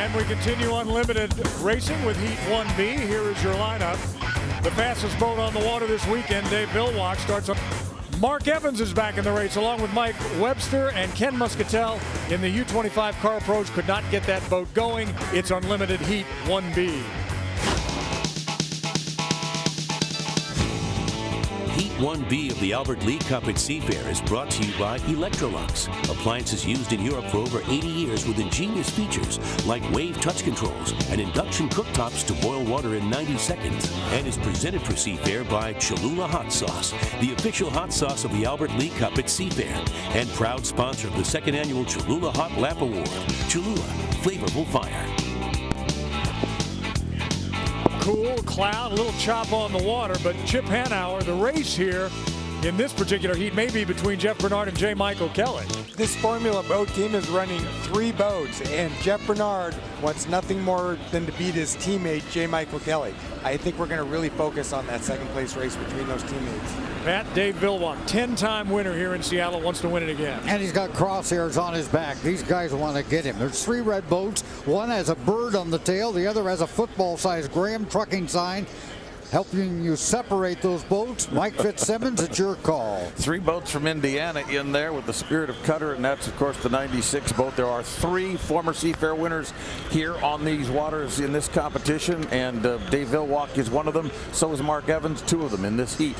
And we continue unlimited racing with Heat 1B. Here is your lineup. The fastest boat on the water this weekend, Dave Villwock, starts on. Mark Evans is back in the race along with Mike Webster and Ken Muscatel in the U25 Car Pros. Could not get that boat going. It's unlimited Heat 1B. Heat 1B of the Albert Lee Cup at Seafair is brought to you by Electrolux. Appliances used in Europe for over 80 years with ingenious features like wave touch controls and induction cooktops to boil water in 90 seconds. And is presented for Seafair by Cholula Hot Sauce, the official hot sauce of the Albert Lee Cup at Seafair, and proud sponsor of the second annual Cholula Hot Lap Award. Cholula, flavorful fire. Cool cloud, a little chop on the water, but Chip Hanauer, the race here in this particular heat may be between Jeff Bernard and J. Michael Kelly. This Formula Boat team is running 3 boats, and Jeff Bernard wants nothing more than to beat his teammate, J. Michael Kelly. I think we're going to really focus on that second place race between those teammates. Pat, Dave Villwock, 10-time winner here in Seattle, wants to win it again. And he's got crosshairs on his back. These guys want to get him. There's 3 red boats. One has a bird on the tail. The other has a football-sized Graham trucking sign. Helping you separate those boats. Mike Fitzsimmons, it's your call. 3 boats from Indiana in there with the Spirit of Cutter, and that's, of course, the 96 boat. There are 3 former Seafair winners here on these waters in this competition, and Dave Villwock is one of them. So is Mark Evans, 2 of them in this heat.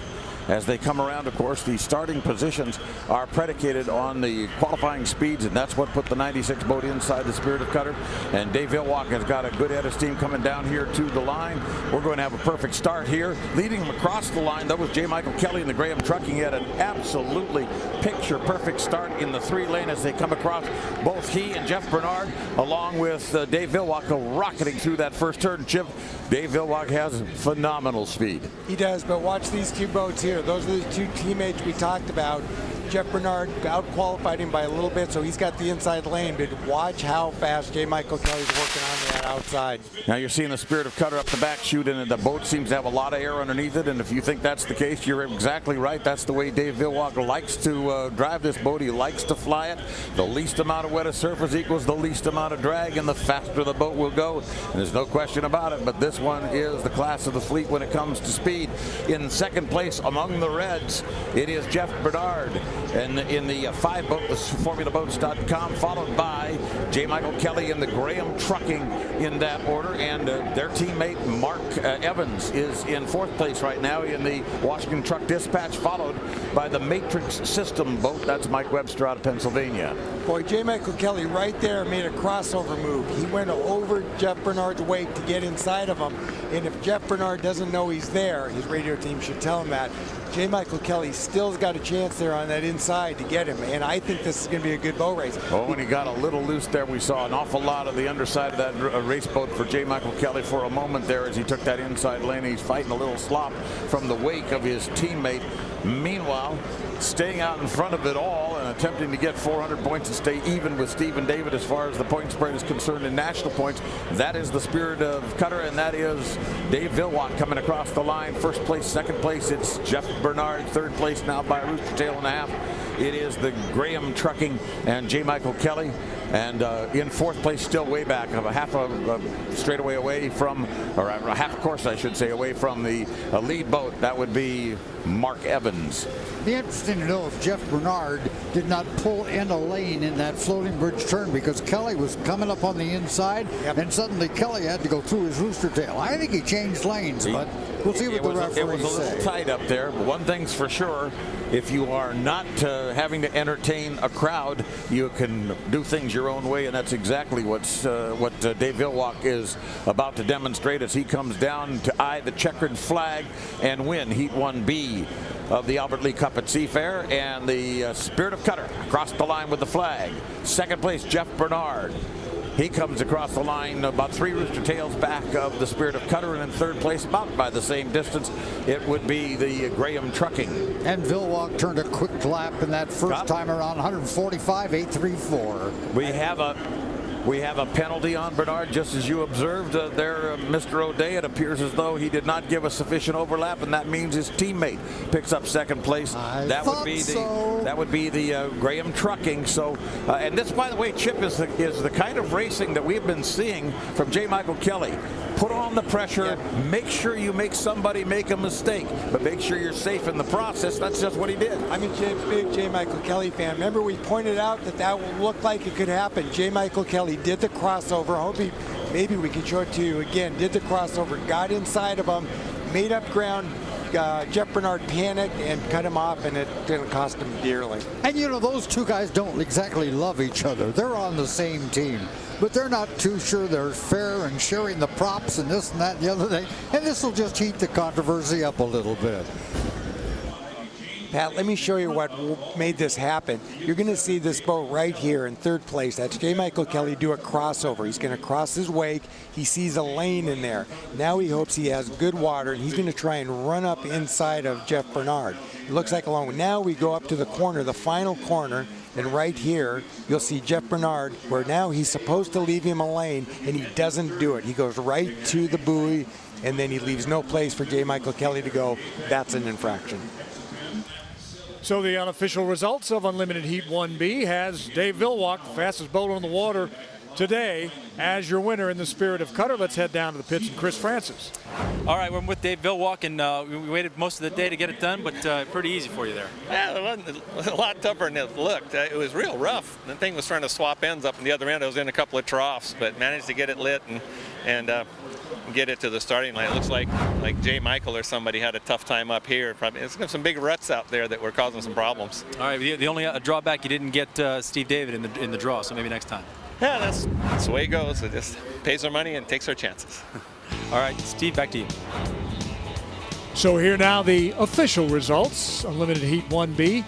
As they come around, of course, the starting positions are predicated on the qualifying speeds, and that's what put the 96 boat inside the Spirit of Cutter. And Dave Villwock has got a good head of steam coming down here to the line. We're going to have a perfect start here. Leading him across the line, that was J. Michael Kelly in the Graham Trucking. He had an absolutely picture-perfect start in the 3-lane as they come across. Both he and Jeff Bernard, along with Dave Villwock, go rocketing through that first turn. Chip, Dave Villwock has phenomenal speed. He does, but watch these 2 boats here. Those are the 2 teammates we talked about. Jeff Bernard out-qualified him by a little bit, so he's got the inside lane, but watch how fast J. Michael Kelly's working on that outside. Now you're seeing the Spirit of Cutter up the back chute, and the boat seems to have a lot of air underneath it, and if you think that's the case, you're exactly right. That's the way Dave Villwock likes to drive this boat. He likes to fly it. The least amount of wet surface equals the least amount of drag, and the faster the boat will go. And there's no question about it, but this one is the class of the fleet when it comes to speed. In second place among the Reds, it is Jeff Bernard. And in the 5 boat, the formulaboats.com, followed by J. Michael Kelly in the Graham Trucking in that order. And their teammate Mark Evans is in 4th place right now in the Washington Truck Dispatch, followed by the Matrix System boat. That's Mike Webster out of Pennsylvania. Boy, J. Michael Kelly right there made a crossover move. He went over Jeff Bernard's weight to get inside of him. And if Jeff Bernard doesn't know he's there, his radio team should tell him that. J. Michael Kelly still's got a chance there on that inside to get him, and I think this is going to be a good boat race. Oh, and he got a little loose there. We saw an awful lot of the underside of that race boat for J. Michael Kelly for a moment there as he took that inside lane. He's fighting a little slop from the wake of his teammate. Meanwhile, staying out in front of it all and attempting to get 400 points and stay even with Stephen David as far as the point spread is concerned in national points. That is the Spirit of Cutter, and that is Dave Villwock coming across the line. 1st place, 2nd place, it's Jeff Bernard. 3rd place now by a rooster tail and a half. It is the Graham Trucking and J. Michael Kelly. And in 4th place, still way back, of a half a straightaway away from, or a half a course, I should say, away from the lead boat. That would be Mark Evans. It'd be interesting to know if Jeff Bernard did not pull in a lane in that floating bridge turn, because Kelly was coming up on the inside, and suddenly Kelly had to go through his rooster tail. I think he changed lanes, but we'll see what the referees say. It was a little tight up there, but one thing's for sure, if you are not having to entertain a crowd, you can do things your own way, and that's exactly what Dave Villwock is about to demonstrate as he comes down to eye the checkered flag and win Heat 1B of the Albert Lee Cup at Seafair. And the Spirit of Cutter across the line with the flag. 2nd place, Jeff Bernard. He comes across the line about 3 rooster tails back of the Spirit of Cutter, and in 3rd place, about by the same distance, it would be the Graham Trucking. And Villwock turned a quick lap in that first time around, 145.834. We have a We have a penalty on Bernard, just as you observed there, Mr. O'Day. It appears as though he did not give a sufficient overlap, and that means his teammate picks up second place. That would be the Graham Trucking. So, and this, by the way, Chip, is the kind of racing that we've been seeing from J. Michael Kelly. Put on the pressure, make sure you make somebody make a mistake, but make sure you're safe in the process. That's just what he did. I'm a big J. Michael Kelly fan. Remember, we pointed out that looked like it could happen. J. Michael Kelly did the crossover. Maybe we can show it to you again. Did the crossover, got inside of him, made up ground. Jeff Bernard panicked and cut him off, and it didn't cost him dearly. And you know, those two guys don't exactly love each other. They're on the same team, but they're not too sure they're fair and sharing the props and this and that and the other thing. And this will just heat the controversy up a little bit. Pat, let me show you what made this happen. You're going to see this boat right here in third place. That's J. Michael Kelly do a crossover. He's going to cross his wake. He sees a lane in there. Now he hopes he has good water, and he's going to try and run up inside of Jeff Bernard. It looks like along. Now we go up to the corner, the final corner, and right here you'll see Jeff Bernard, where now he's supposed to leave him a lane, and he doesn't do it. He goes right to the buoy, and then he leaves no place for J. Michael Kelly to go. That's an infraction. So the unofficial results of Unlimited Heat 1B has Dave Villwock, the fastest boat on the water today, as your winner in the spirit of Cutter. Let's head down to the pits and Chris Francis. All right, we're with Dave Villwock, and we waited most of the day to get it done, but pretty easy for you there. Yeah, it wasn't a lot tougher than it looked. It was real rough. The thing was trying to swap ends up on the other end. I was in a couple of troughs, but managed to get it lit and get it to the starting line. It looks like J. Michael or somebody had a tough time up here. Probably it's some big ruts out there that were causing some problems. All right, the only drawback, you didn't get Steve David in the draw, so maybe next time. Yeah, that's the way it goes. It just pays our money and takes our chances. All right, Steve, back to you. So here now the official results, Unlimited Heat 1B.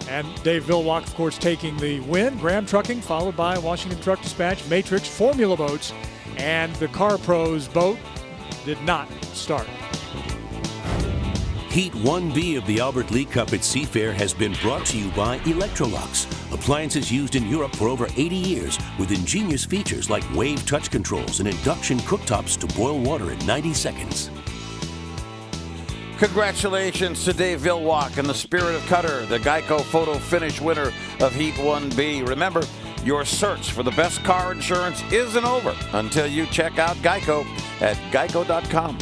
And Dave Villwock, of course, taking the win. Graham Trucking, followed by Washington Truck Dispatch, Matrix, Formula Boats, and the Car Pros boat did not start. Heat 1B of the Albert Lee Cup at Seafair has been brought to you by Electrolux, appliances used in Europe for over 80 years with ingenious features like wave touch controls and induction cooktops to boil water in 90 seconds. Congratulations to Dave Villwock in the spirit of Cutter, the Geico photo finish winner of Heat 1B. Remember, your search for the best car insurance isn't over until you check out Geico at geico.com.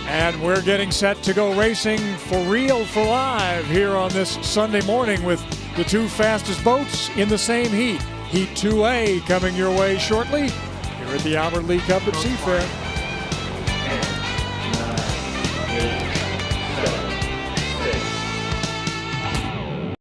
And we're getting set to go racing for real, for live here on this Sunday morning with the two fastest boats in the same heat. Heat 2A coming your way shortly here at the Albert Lee Cup at Seafair.